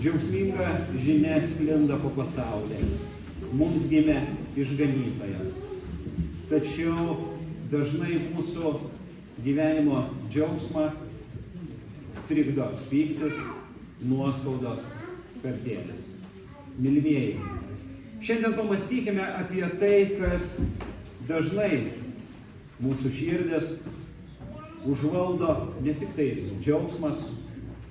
Džiaugsminga žinia sklinda po pasaulį. Mums gimė išganytojas. Tačiau dažnai mūsų gyvenimo džiaugsmą trikdo pyktis, nuoskaudos, kartėlis. Mylimieji, šiandien pamastykime apie tai, kad dažnai mūsų širdis užvaldo ne tik tais džiaugsmas,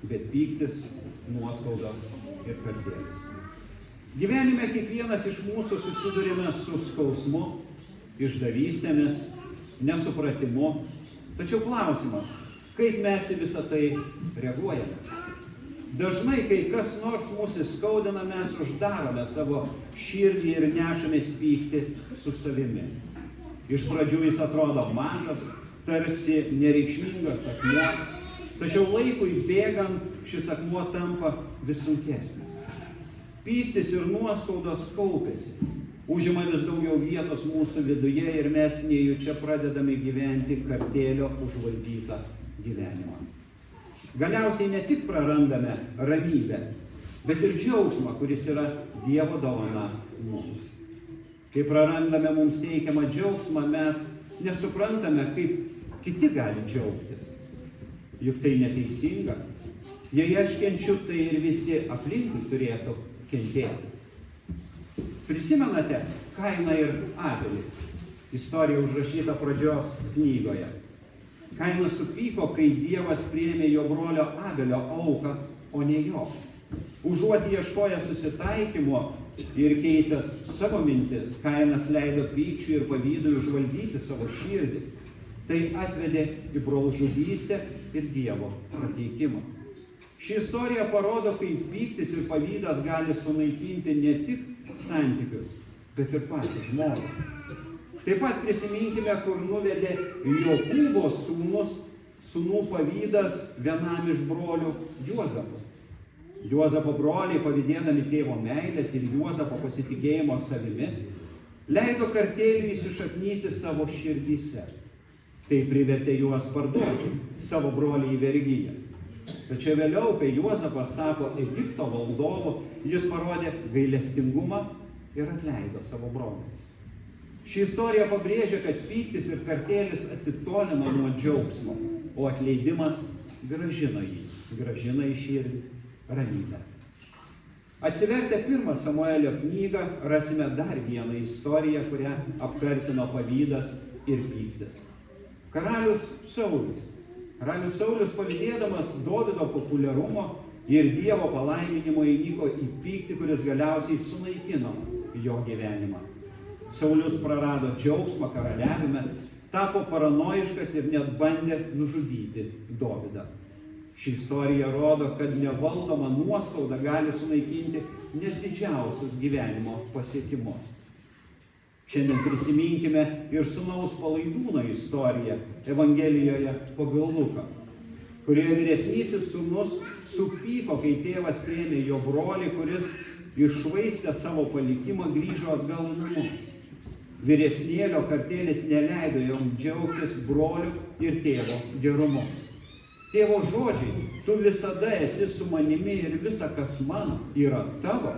bet pyktis, nuoskaudos ir kartėlis. Gyvenime kiekvienas iš mūsų susidurime su skausmu, išdavystėmis, nesupratimu. Tačiau klausimas, kaip mes į visą tai reaguojame? Dažnai, kai kas nors mūsų skaudina, mes uždarome savo širdį ir nešamės pyktį su savimi. Iš pradžių jis atrodo mažas, tarsi nereikšmingas akmuo, tačiau laikui bėgant šis akmuo tampa vis sunkesnis. Pyktis ir nuoskaudos kaupiasi, užima vis daugiau vietos mūsų viduje ir mes nejučia pradedame gyventi kartėlio užvaldytą gyvenimą. Galiausiai ne tik prarandame ramybę, bet ir džiaugsmą, kuris yra Dievo dovana mums. Kai prarandame mums teikiamą džiaugsmą, mes nesuprantame, kaip kiti gali džiaugtis. Juk tai neteisinga. Jei aš kenčiu, tai ir visi aplinkui turėtų kentėti. Prisimenate Kainą ir Abelį? Istorija užrašyta pradžios knygoje. Kainas supyko, kai Dievas priėmė jo brolio Abelio auką, o ne jo. Užuot ieškojęs susitaikymo ir keitęs savo mintis, Kainas leido pykčiui ir pavydui užvaldyti savo širdį. Tai atvedė į brolžudystę ir Dievo prakeikimą. Ši istorija parodo, kaip pyktis ir pavydas gali sunaikinti ne tik santykius, bet ir patį žmogų. Taip pat prisiminkime, kur nuvedė Jokūbo sūnų pavydas vienam iš brolių Juozapo. Juozapo broliai, pavydėdami tėvo meilės ir Juozapo pasitikėjimo savimi, leido kartėliui įsišaknyti savo širdyse. Tai privertė juos parduoti savo brolį į vergiją. Tačiau vėliau, kai Juozapas tapo Egipto valdovu, jis parodė gailestingumą ir atleido savo broliams. Ši istorija pabrėžia, kad pyktis ir kartėlis atitolina nuo džiaugsmo, o atleidimas grąžina į širdį ramybę. Atsivertę 1 Samuelio knygą, rasime dar vieną istoriją, kurią apkartino pavydas ir pyktis. Karalius Saulius, pavydėdamas Dovydo populiarumo ir Dievo palaiminimo, įniko į pyktį, kuris galiausiai sunaikino jo gyvenimą. Saulius prarado džiaugsmą karaliavime, tapo paranojiškas ir net bandė nužudyti Dovydą. Ši istorija rodo, kad nevaldoma nuoskauda gali sunaikinti net didžiausius gyvenimo pasiekimus. Šiandien prisiminkime ir sūnaus Palaidūno istoriją Evangelijoje pagal Luką, kurioje vyresnysis sūnus supyko, kai tėvas priėmė jo brolį, kuris iššvaistė savo palikimą, grįžo atgal į namus. Vyresnėlio kartėlis neleido jam džiaugtis broliu ir tėvo gerumu. Tėvo žodžiai, tu visada esi su manimi ir visa, kas mano, yra tavo,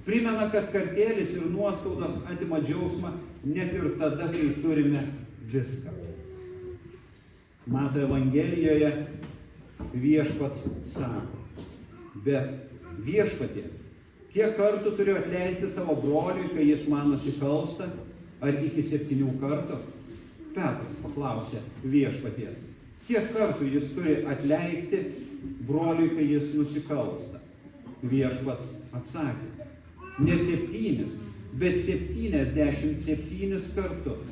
primena, kad kartėlis ir nuoskaudos atima džiaugsmą net ir tada, kai turime viską. Mato Evangelijoje Viešpats sako, bet Viešpatie, kiek kartų turiu atleisti savo broliui, kai jis man nusikalsta, ar iki 7 kartų? Petras paklausė Viešpaties, kiek kartų jis turi atleisti broliui, kai jis nusikalsta? Viešpats atsakė, ne 7, bet 77 kartus.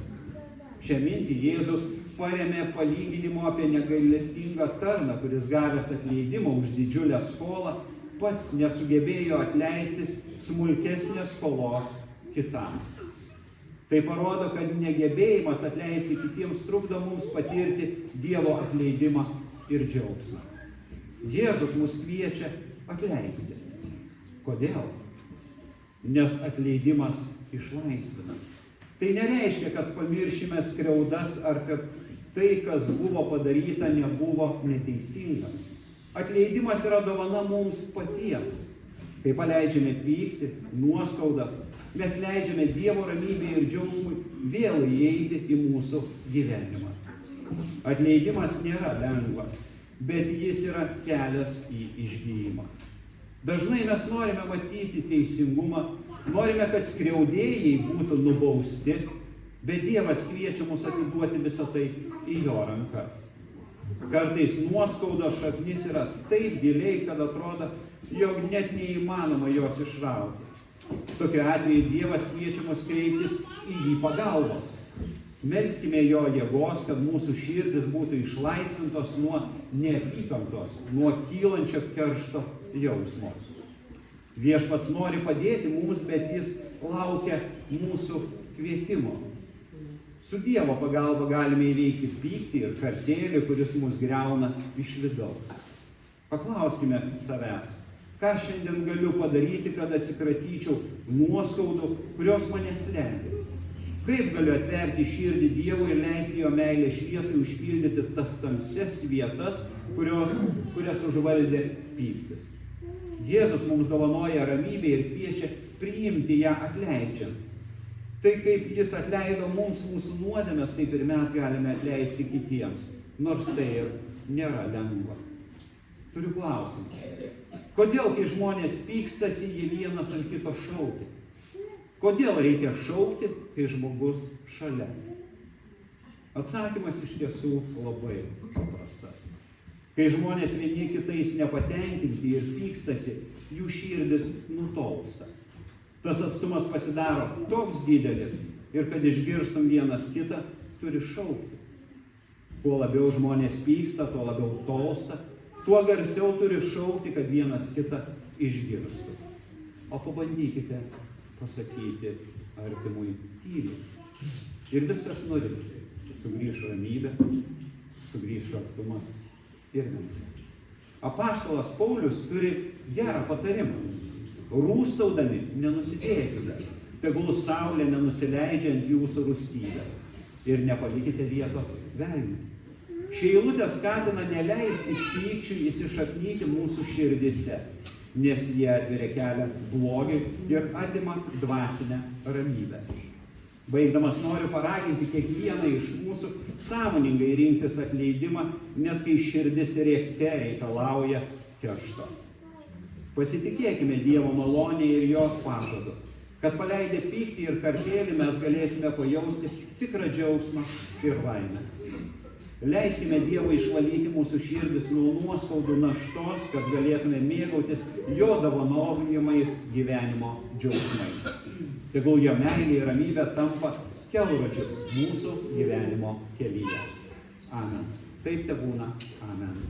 Šią mintį Jėzus paremė palyginimu apie negailestingą tarną, kuris gavęs atleidimą už didžiulę skolą, pats nesugebėjo atleisti smulkesnės skolos kitam. Tai parodo, kad negebėjimas atleisti kitiems trukdo mums patirti Dievo atleidimą ir džiaugsmą. Jėzus mus kviečia atleisti. Kodėl? Nes atleidimas išlaisvina. Tai nereiškia, kad pamiršime skriaudas ar kad tai, kas buvo padaryta, nebuvo neteisinga. Atleidimas yra dovana mums patiems. Kai paleidžiame pyktį, nuoskaudas, mes leidžiame Dievo ramybei ir džiaugsmui vėl įeiti į mūsų gyvenimą. Atleidimas nėra lengvas, bet jis yra kelias į išgijimą. Dažnai mes norime matyti teisingumą, norime, kad skriaudėjai būtų nubausti, bet Dievas kviečia mus atiduoti visą tai į jo rankas. Kartais nuoskaudos šaknis yra taip giliai, kad atrodo, jog net neįmanoma jos išrauti. Tokiu atveju Dievas kviečia mus kreiptis į jį pagalbos. Melskime jo jėgos, kad mūsų širdis būtų išlaisvintos nuo neapykantos, nuo kylančio keršto jausmo. Viešpats nori padėti mums, bet jis laukia mūsų kvietimo. Su Dievo pagalba galime įveikti pyktį ir kartėlį, kuris mus griauna iš vidaus. Paklauskime savęs, ką šiandien galiu padaryti, kad atsikratyčiau nuoskaudų, kurios mane slegia. Kaip galiu atverti širdį Dievui ir leisti jo meilę šviesai užpildyti tas tamsias vietas, kurias užvaldė pyktis. Jėzus mums dovanoja ramybę ir kviečia priimti ją atleidžiant. Tai kaip jis atleido mums mūsų nuodėmes, taip ir mes galime atleisti kitiems, nors tai ir nėra lengva. Turiu klausimą. Kodėl, kai žmonės pykstasi, jie vienas ant kito šaukia? Kodėl reikia šaukti, kai žmogus šalia? Atsakymas iš tiesų labai paprastas. Kai žmonės vieni kitais nepatenkinti ir pykstasi, jų širdis nutolsta. Tas atstumas pasidaro toks didelis ir kad išgirstum vienas kitą, turi šaukti. Kuo labiau žmonės pyksta, tuo labiau tolsta, tuo garsiau turi šaukti, kad vienas kitą išgirstų. O pabandykite pasakyti artimui tyliai. Ir viskas nurimsta. Sugrįš ramybė, sugrįš artumas ir meilė. Apaštalas Paulius turi gerą patarimą. Rūstaudami nenusiteikite, tegul saulė nenusileidžia ant jūsų rūstybės ir nepalikite vietos velniui. Ši eilutė skatina neleisti pykčiui įsišaknyti mūsų širdise, nes jie atveria kelią blogiui ir atima dvasinę ramybę. Baigdamas noriu paraginti kiekvieną iš mūsų sąmoningai rinktis atleidimą, net kai širdis rėkte reikalauja keršto. Pasitikėkime Dievo malonę ir jo pažadu, kad paleidę pyktį ir kartėlį mes galėsime pajausti tikrą džiaugsmą ir laimę. Leiskime Dievui išvalyti mūsų širdis nuo nuoskaudų naštos, kad galėtume mėgautis jo dovanojimais gyvenimo džiaugsmais. Tegul jo meilė ir ramybė tampa kelrodžiu mūsų gyvenimo kelyje. Amen. Taip tebūna. Amen.